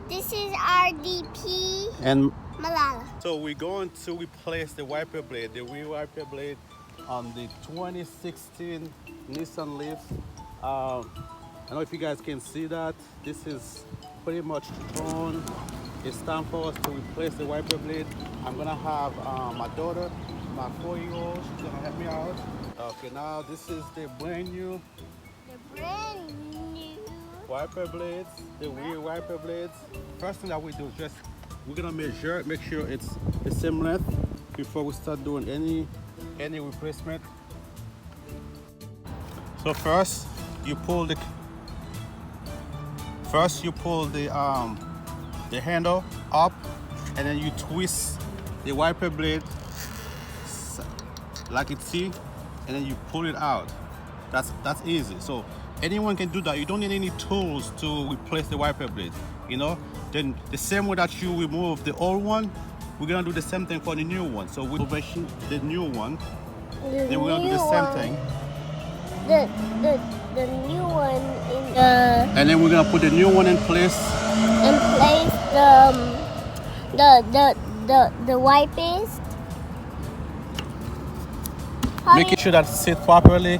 This is RDP and Malala. so we're going to replace the wiper blade, the rear wiper blade on the 2016 Nissan Leaf. I don't know if you guys can see that. This is pretty much torn. It's time for us to replace the wiper blade. I'm gonna have my daughter, my 4-year-old, she's gonna help me out. Okay, now this is the brand new The brand new wiper blades, the rear wiper blades. First thing that we do is just we're gonna measure it, make sure it's the same length before we start doing any replacement. So first you pull the handle up, and then you twist the wiper blade like it's see, and then you pull it out. That's easy. So anyone can do that. You don't need any tools to replace the wiper blade, you know. Then the same way that you remove the old one, we're gonna do the same thing for the new one. So we position the new one, then we're gonna do the same thing. The new one in the And then we're gonna put the new one in place. The wipers. Making sure that it sits properly,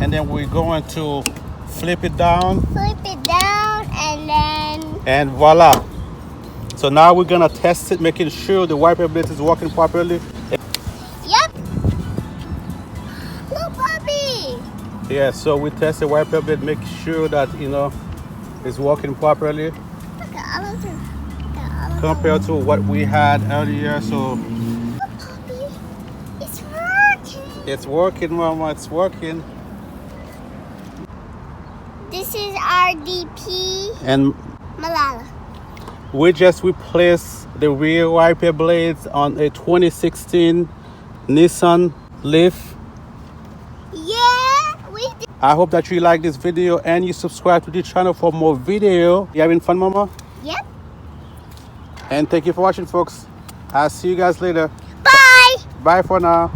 and then we're going to flip it down. Flip it down And voila. So now we're gonna test it, making sure the wiper blade is working properly. yep. Look, puppy. Yeah, so we test the wiper blade, make sure that it's working properly Look at all of them. Look at all of them. compared to what we had earlier. So Look, puppy. It's working. it's working, Mama, it's working. This is RDP And Malala. we just replaced the rear wiper blades on a 2016 Nissan Leaf. Yeah, we did. I hope that you like this video and you subscribe to the channel for more video. You having fun, Mama? Yep. And thank you for watching, folks. I'll see you guys later. Bye. Bye for now.